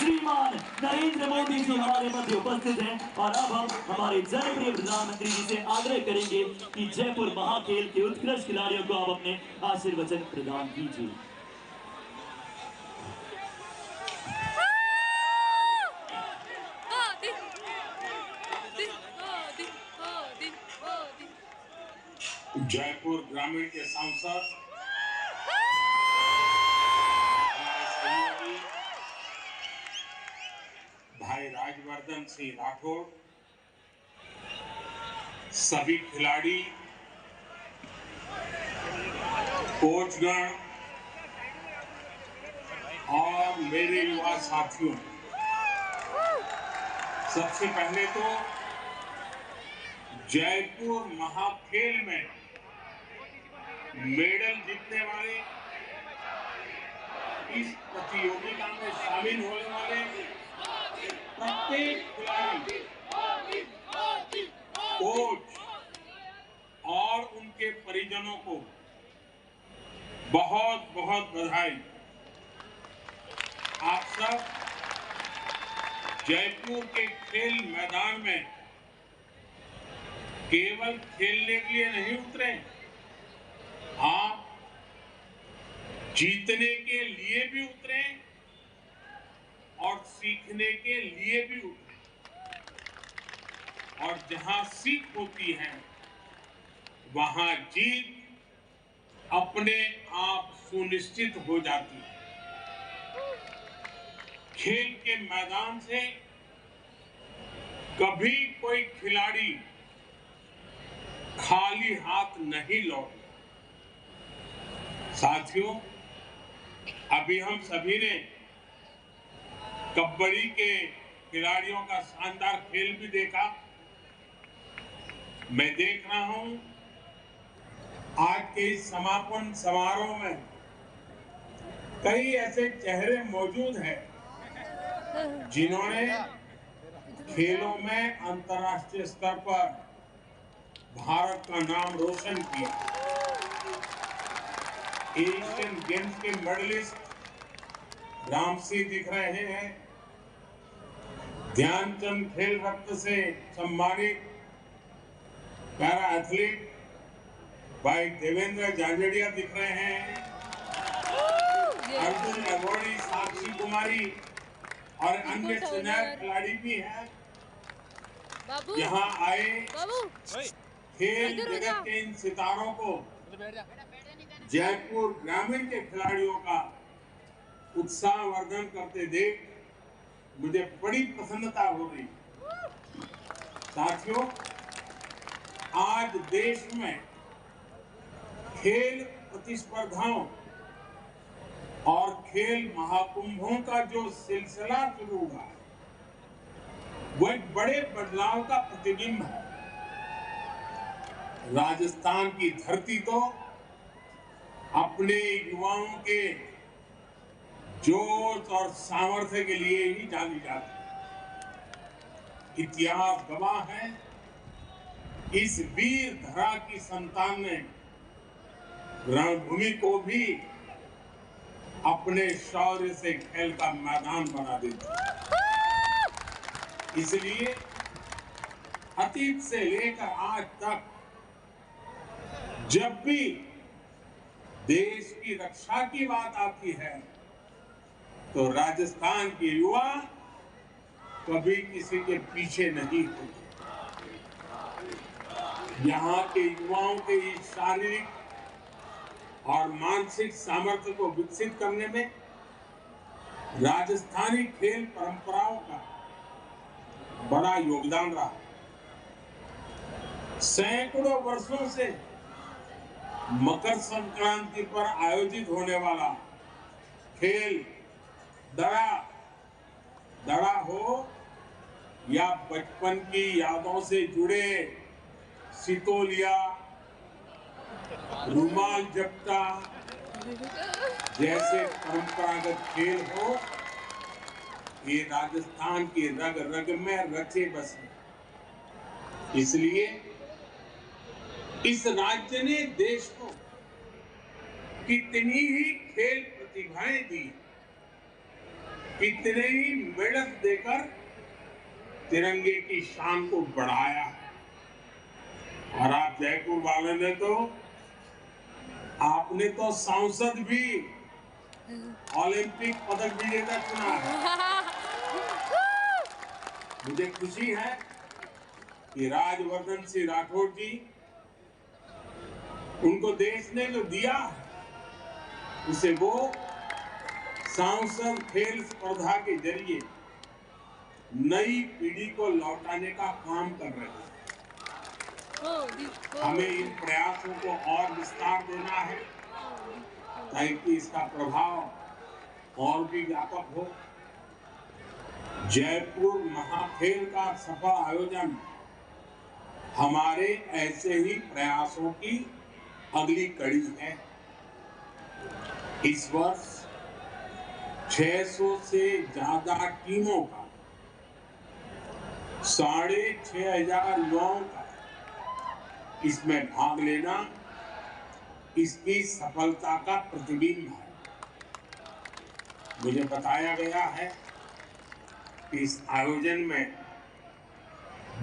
श्रीमान नरेंद्र मोदी जी हमारे मध्य उपस्थित हैं और अब हम हमारे जनप्रिय प्रधानमंत्री जी से आग्रह करेंगे कि जयपुर महाखेल के उत्कृष्ट खिलाड़ियों को आप अपने आशीर्वचन प्रदान कीजिए। जयपुर ग्रामीण के सांसद भाई राजवर्धन सिंह राठौड़, सभी खिलाड़ी, कोचगण और मेरे युवा साथियों, सबसे पहले तो जयपुर महाखेल में मेडल जीतने वाले, इस प्रतियोगिता में शामिल होने वाले प्रत्येक खिलाड़ी, कोच और उनके परिजनों को बहुत बहुत बधाई। आप सब जयपुर के खेल मैदान में केवल खेलने के लिए नहीं उतरे, आप जीतने के लिए भी उतरे और सीखने के लिए भी उतरे। और जहां सीख होती है वहां जीत अपने आप सुनिश्चित हो जाती है। खेल के मैदान से कभी कोई खिलाड़ी खाली हाथ नहीं लौटे। साथियों, अभी हम सभी ने कबड्डी के खिलाड़ियों का शानदार खेल भी देखा। मैं देख रहा हूं आज के इस समापन समारोह में कई ऐसे चेहरे मौजूद हैं जिन्होंने खेलों में अंतर्राष्ट्रीय स्तर पर भारत का नाम रोशन किया। एशियन गेम्स के मेडलिस्ट रामसी दिख रहे हैं, ध्यानचंद खेल रत्न से सम्मानित पैरा एथलीट भाई देवेंद्र झांझड़िया दिख रहे हैं, अर्जुन अवार्डी साक्षी कुमारी और अन्य सुनहरे खिलाड़ी भी हैं। यहाँ आए खेल जगत के इन सितारों को जयपुर ग्रामीण के खिलाड़ियों का उत्साहवर्धन करते देख मुझे बड़ी प्रसन्नता हो रही। साथियों, आज देश में खेल प्रतिस्पर्धाओं और खेल महाकुंभों का जो सिलसिला शुरू हुआ है वो एक बड़े बदलाव का प्रतिबिंब है। राजस्थान की धरती तो अपने युवाओं के जोश और सामर्थ्य के लिए ही जानी जाती है। इतिहास गवाह है, इस वीर धरा की संतान ने रणभूमि को भी अपने शौर्य से खेल का मैदान बना दिया। इसलिए अतीत से लेकर आज तक जब भी देश की रक्षा की बात आती है तो राजस्थान के युवा कभी किसी के पीछे नहीं होते। यहाँ के युवाओं के इस शारीरिक और मानसिक सामर्थ्य को विकसित करने में राजस्थानी खेल परंपराओं का बड़ा योगदान रहा। सैकड़ों वर्षों से मकर संक्रांति पर आयोजित होने वाला खेल दड़ा हो या बचपन की यादों से जुड़े सितोलिया, रुमाल जपटा जैसे परंपरागत खेल हो, ये राजस्थान की रग रग में रचे बसे। इसलिए इस राज्य ने देश को कितनी ही खेल प्रतिभाएं दी, कितने ही मेडल देकर तिरंगे की शान को बढ़ाया है। और आप जयपुर वाले ने तो, आपने तो सांसद भी ओलंपिक पदक विजेता चुना है। मुझे खुशी है कि राजवर्धन सिंह राठौड़ जी, उनको देश ने जो दिया उसे वो सांसद खेल स्पर्धा के जरिए नई पीढ़ी को लौटाने का काम कर रहे हैं। हमें इन प्रयासों को और विस्तार देना है ताकि इसका प्रभाव और भी व्यापक हो। जयपुर महाखेल का सफल आयोजन हमारे ऐसे ही प्रयासों की अगली कड़ी है। इस वर्ष 600 से ज्यादा टीमों का 6,500 युवाओं का इसमें भाग लेना इसकी सफलता का प्रतिबिंब है। मुझे बताया गया है कि इस आयोजन में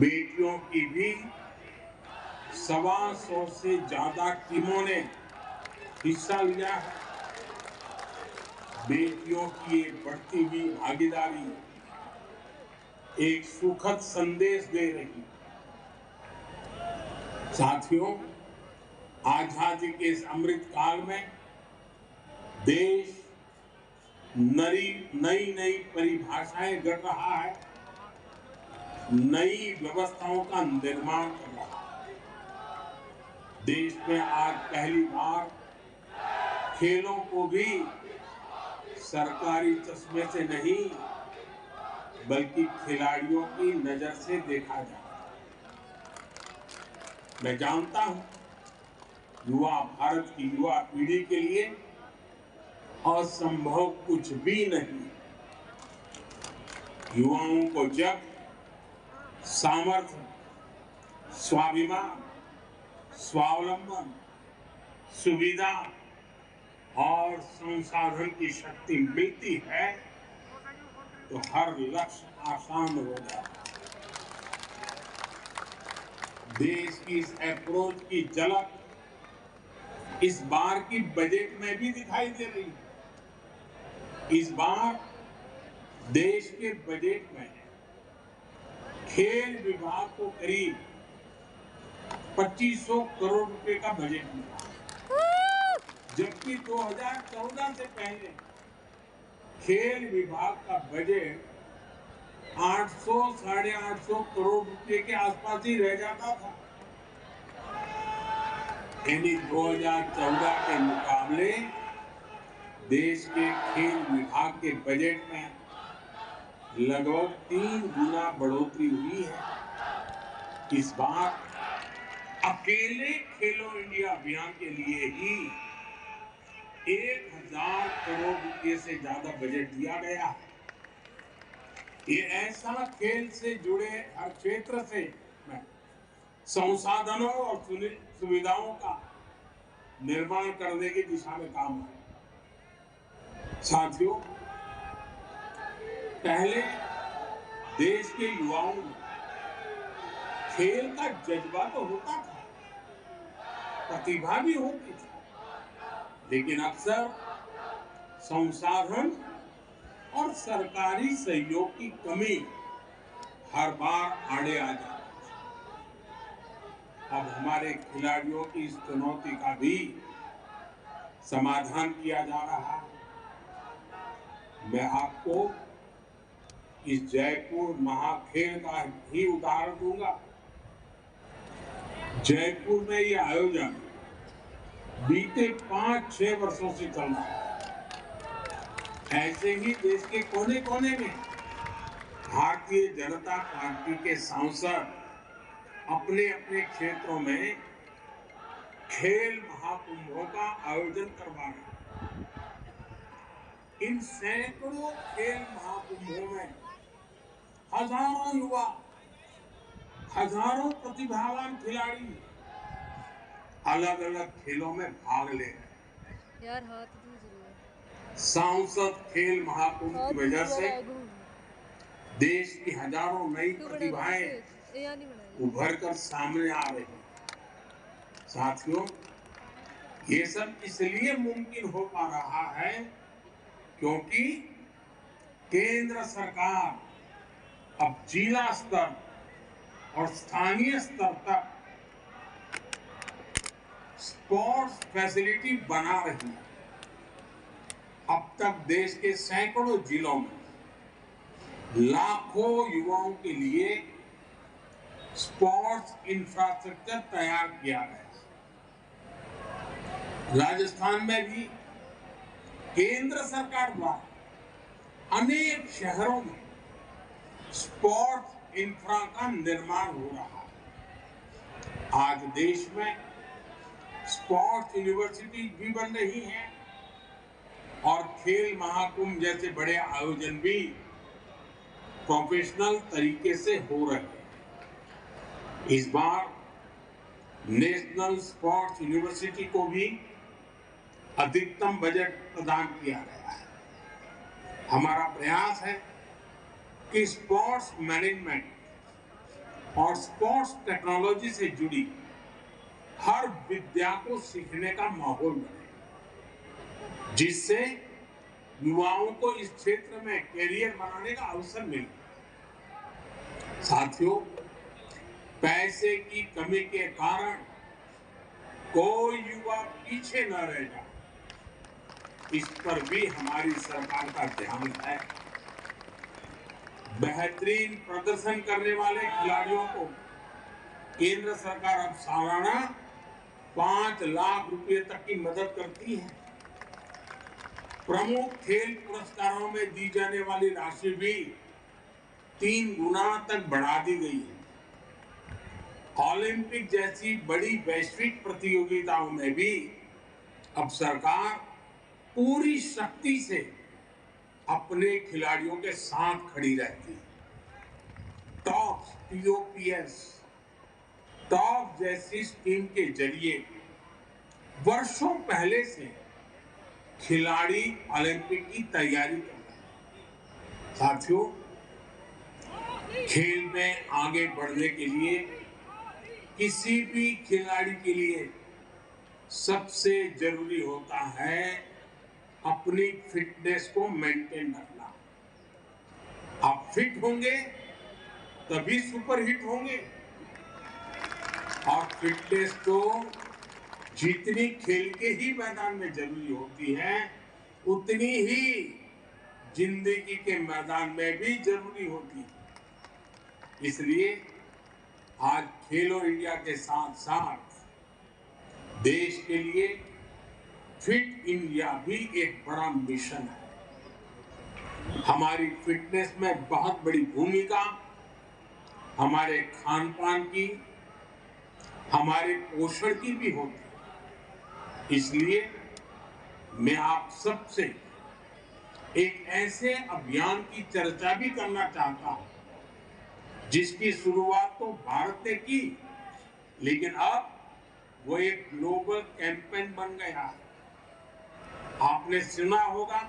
बेटियों की भी 125 से ज्यादा टीमों ने हिस्सा लिया है। बेटियों की ये बढ़ती हुई भागीदारी एक सुखद संदेश दे रही। साथियों, आजादी के इस अमृत काल में देश नई परिभाषाएं गढ़ रहा है, नई व्यवस्थाओं का निर्माण कर रहा है। देश में आज पहली बार खेलों को भी सरकारी चश्मे से नहीं बल्कि खिलाड़ियों की नजर से देखा जाता है। मैं जानता हूं, युवा भारत की युवा पीढ़ी के लिए असंभव कुछ भी नहीं। युवाओं को जब सामर्थ्य, स्वाभिमान, स्वावलंबन, सुविधा और संसाधन की शक्ति मिलती है तो हर लक्ष्य आसान हो जाता है। देश की इस अप्रोच की झलक इस बार की बजट में भी दिखाई दे रही है। इस बार देश के बजट में खेल विभाग को करीब 2500 करोड़ रुपए का बजट मिला, जबकि 2014 से पहले खेल विभाग का बजट 800 साढ़े 800 करोड़ रुपए के आसपास ही रह जाता था। यानी 2014 के मुकाबले देश के खेल विभाग के बजट में लगभग 3 गुना बढ़ोतरी हुई है। इस बार अकेले खेलो इंडिया अभियान के लिए ही 1000 करोड़ रुपए से ज्यादा बजट दिया गया है। ये ऐसा खेल से जुड़े हर क्षेत्र से संसाधनों और सुविधाओं का निर्माण करने की दिशा में काम है। साथियों, पहले देश के युवाओं में खेल का जज्बा तो होता था, प्रतिभा भी होती थी, लेकिन अक्सर संसाधन और सरकारी सहयोग की कमी हर बार आड़े आ जाती। अब हमारे खिलाड़ियों की इस चुनौती का भी समाधान किया जा रहा है। मैं आपको इस जयपुर महाखेल का ही उदाहरण दूंगा। जयपुर में यह आयोजन बीते 5-6 वर्षों से चल रहा है। ऐसे ही देश के कोने कोने में भारतीय जनता पार्टी के सांसद अपने अपने क्षेत्रों में खेल महाकुंभों का आयोजन करवा रहे हैं। इन सैकड़ों खेल महाकुंभों में हजारों युवा, हजारों प्रतिभावान खिलाड़ी अलग अलग खेलों में भाग ले रहे हैं। सांसद खेल महाकुंभ की वजह से देश की हजारों नई प्रतिभाएं उभर कर सामने आ रही हैं। साथियों, ये सब इसलिए मुमकिन हो पा रहा है क्योंकि केंद्र सरकार अब जिला स्तर और स्थानीय स्तर तक स्पोर्ट्स फैसिलिटी बना रही है। अब तक देश के सैकड़ों जिलों में लाखों युवाओं के लिए स्पोर्ट्स इंफ्रास्ट्रक्चर तैयार किया गया है। राजस्थान में भी केंद्र सरकार द्वारा अनेक शहरों में स्पोर्ट्स इंफ्रा का निर्माण हो रहा है। आज देश में स्पोर्ट्स यूनिवर्सिटी भी बन रही है और खेल महाकुंभ जैसे बड़े आयोजन भी प्रोफेशनल तरीके से हो रहे हैं। इस बार नेशनल स्पोर्ट्स यूनिवर्सिटी को भी अधिकतम बजट प्रदान किया गया है। हमारा प्रयास है कि स्पोर्ट्स मैनेजमेंट और स्पोर्ट्स टेक्नोलॉजी से जुड़ी हर विद्या को सीखने का माहौल बने, जिससे युवाओं को इस क्षेत्र में कैरियर बनाने का अवसर मिले। साथियों, पैसे की कमी के कारण कोई युवा पीछे न रह जाए, इस पर भी हमारी सरकार का ध्यान है। बेहतरीन प्रदर्शन करने वाले खिलाड़ियों को केंद्र सरकार अब सालाना 5 लाख रुपए तक की मदद करती है। प्रमुख खेल पुरस्कारों में दी जाने वाली राशि भी 3 गुना तक बढ़ा दी गई है। ओलंपिक जैसी बड़ी वैश्विक प्रतियोगिताओं में भी अब सरकार पूरी शक्ति से अपने खिलाड़ियों के साथ खड़ी रहती है। टॉप जैसी स्कीम के जरिए वर्षों पहले से खिलाड़ी ओलंपिक की तैयारी कर रहे हैं। साथियों, खेल में आगे बढ़ने के लिए किसी भी खिलाड़ी के लिए सबसे जरूरी होता है अपनी फिटनेस को मेंटेन रखना। आप फिट होंगे तभी सुपर हिट होंगे, और फिटनेस तो जितनी खेल के ही मैदान में जरूरी होती है उतनी ही जिंदगी के मैदान में भी जरूरी होती है। इसलिए आज खेलो इंडिया के साथ साथ देश के लिए फिट इंडिया भी एक बड़ा मिशन है। हमारी फिटनेस में बहुत बड़ी भूमिका हमारे खान पान की, हमारे पोषण की भी होती है। इसलिए मैं आप सबसे एक ऐसे अभियान की चर्चा भी करना चाहता हूं जिसकी शुरुआत तो भारत ने की, लेकिन अब वो एक ग्लोबल कैंपेन बन गया है। आपने सुना होगा,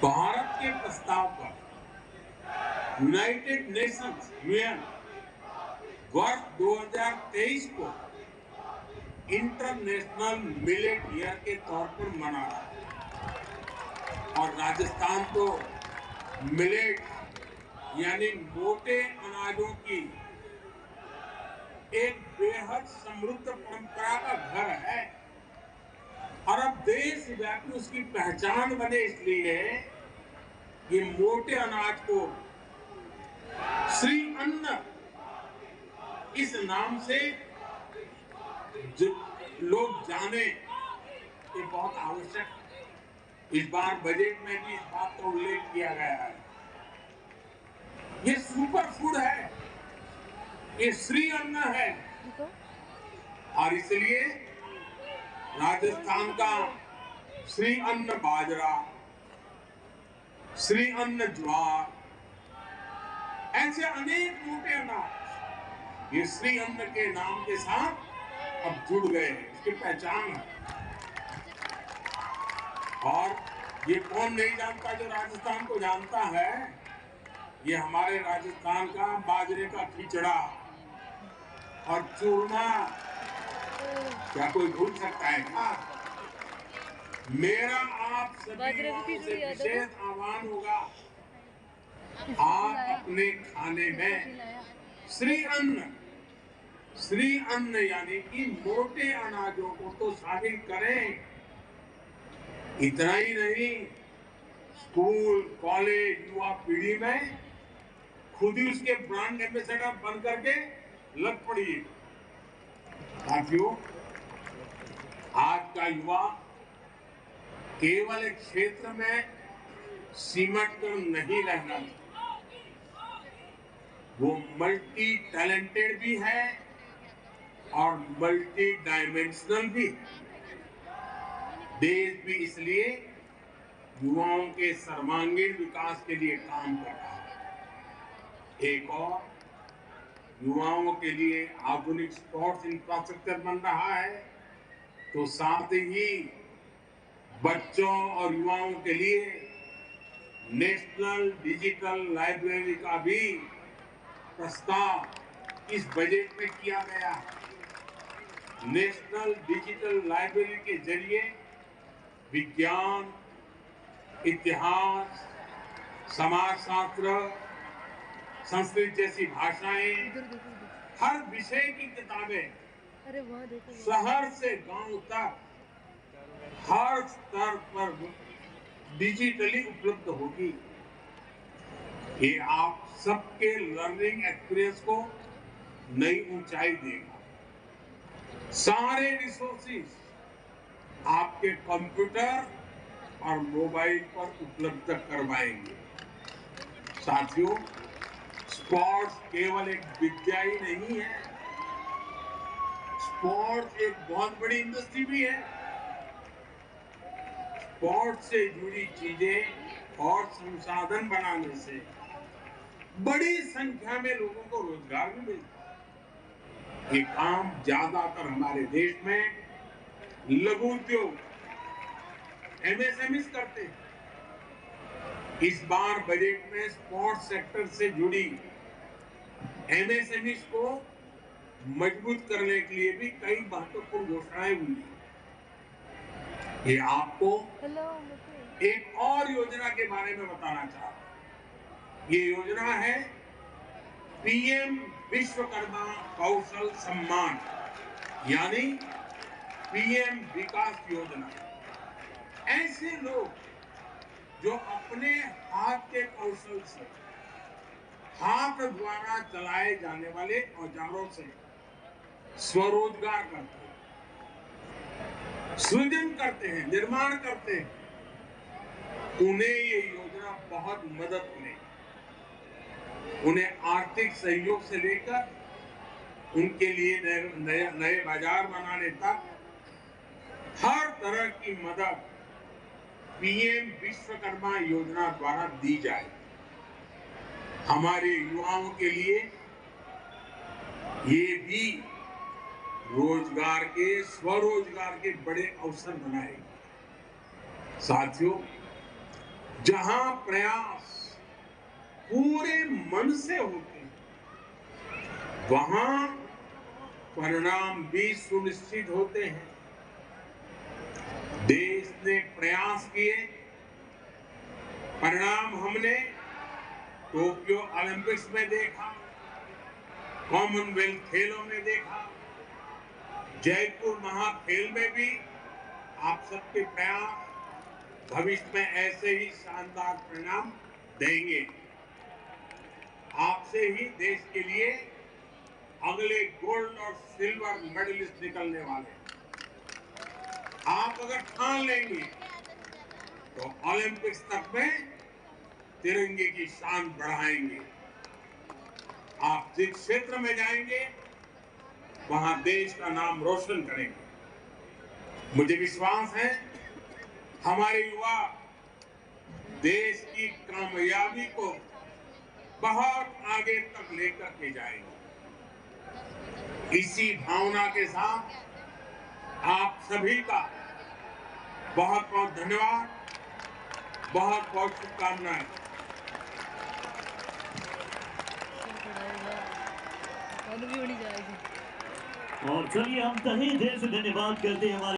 भारत के प्रस्ताव पर यूनाइटेड नेशंस यूएन वर्ष 2023 को इंटरनेशनल मिलेट ईयर के तौर पर मना रहा है। और राजस्थान तो मिलेट यानी मोटे अनाजों की एक बेहद समृद्ध परंपरा का घर है, और अब देशव्यापी उसकी पहचान बने, इसलिए ये मोटे अनाज को श्री अन्न इस नाम से लोग जाने, ये बहुत आवश्यक है। इस बार बजट में भी इस बात का उल्लेख किया गया है। ये सुपर फूड है, ये श्री अन्न है, और इसलिए राजस्थान का श्री अन्न बाजरा, श्री अन्न ज्वार, ऐसे अनेक मोटे अनाज ये श्री अन्न के नाम के साथ अब जुड़ गए हैं, इसकी पहचान है। और ये कौन नहीं जानता जो राजस्थान को जानता है, ये हमारे राजस्थान का बाजरे का खिचड़ा और चूरमा क्या कोई भूल सकता है क्या? मेरा आप सभी युवाओं से विशेष आह्वान होगा, आप अपने खाने में श्री अन्न यानी कि मोटे अनाजों को तो शामिल करें। इतना ही नहीं, स्कूल, कॉलेज, युवा पीढ़ी में खुद ही उसके ब्रांड एम्बेसडर बन करके लग पड़िए। साथियों, आज का युवा केवल एक क्षेत्र में सिमट कर नहीं रहना, वो मल्टी टैलेंटेड भी है और मल्टी डायमेंशनल भी। देश भी इसलिए युवाओं के सर्वांगीण विकास के लिए काम कर रहा है। एक और, युवाओं के लिए आधुनिक स्पोर्ट्स इंफ्रास्ट्रक्चर बन रहा है, तो साथ ही बच्चों और युवाओं के लिए नेशनल डिजिटल लाइब्रेरी का भी प्रस्ताव इस बजट में किया गया है। नेशनल डिजिटल लाइब्रेरी के जरिए विज्ञान, इतिहास, समाजशास्त्र, संस्कृत जैसी भाषाएं, हर विषय की किताबें शहर से गांव तक हर स्तर पर डिजिटली उपलब्ध होगी। ये आप सबके लर्निंग एक्सपीरियंस को नई ऊंचाई देगा। सारे रिसोर्सेज आपके कंप्यूटर और मोबाइल पर उपलब्ध करवाएंगे। साथियों, स्पोर्ट्स केवल एक विद्या ही नहीं है, स्पोर्ट्स एक बहुत बड़ी इंडस्ट्री भी है। स्पोर्ट्स से जुड़ी चीजें और संसाधन बनाने से बड़ी संख्या में लोगों को रोजगार भी मिलता है। ये काम ज्यादातर हमारे देश में लघु उद्योग, एमएसएमई करते हैं। इस बार बजट में स्पोर्ट्स सेक्टर से जुड़ी एमएसएमई को मजबूत करने के लिए भी कई महत्वपूर्ण घोषणाएं हुई हैं। ये आपको एक और योजना के बारे में बताना चाहता हूं। ये योजना है पीएम विश्वकर्मा कौशल सम्मान, यानी पीएम विकास योजना। ऐसे लोग जो अपने हाथ के कौशल से, हाथ द्वारा चलाए जाने वाले औजारों से स्वरोजगार करते हैं, सृजन करते हैं, निर्माण करते हैं, उन्हें ये योजना बहुत मदद मिलेगी। उन्हें आर्थिक सहयोग से लेकर उनके लिए नए बाजार बनाने तक हर तरह की मदद पीएम विश्वकर्मा योजना द्वारा दी जाए। हमारे युवाओं के लिए ये भी रोजगार के, स्वरोजगार के बड़े अवसर बनाएगी। साथियों, जहां प्रयास पूरे मन से होते हैं, वहां परिणाम भी सुनिश्चित होते हैं। देश ने प्रयास किए, परिणाम हमने टोक्यो ओलंपिक्स में देखा, कॉमनवेल्थ खेलों में देखा, जयपुर महाखेल में भी आप सबके प्रयास भविष्य में ऐसे ही शानदार परिणाम देंगे। आपसे ही देश के लिए अगले गोल्ड और सिल्वर मेडलिस्ट निकलने वाले हैं। आप अगर ठान लेंगे तो ओलंपिक्स तक में तिरंगे की शान बढ़ाएंगे। आप जिस क्षेत्र में जाएंगे वहां देश का नाम रोशन करेंगे। मुझे विश्वास है हमारे युवा देश की कामयाबी को बहुत आगे तक लेकर के जाएंगे। इसी भावना के साथ आप सभी का बहुत बहुत धन्यवाद, बहुत बहुत शुभकामनाएं। और चलिए हम तहे दिल से धन्यवाद करते हैं हमारे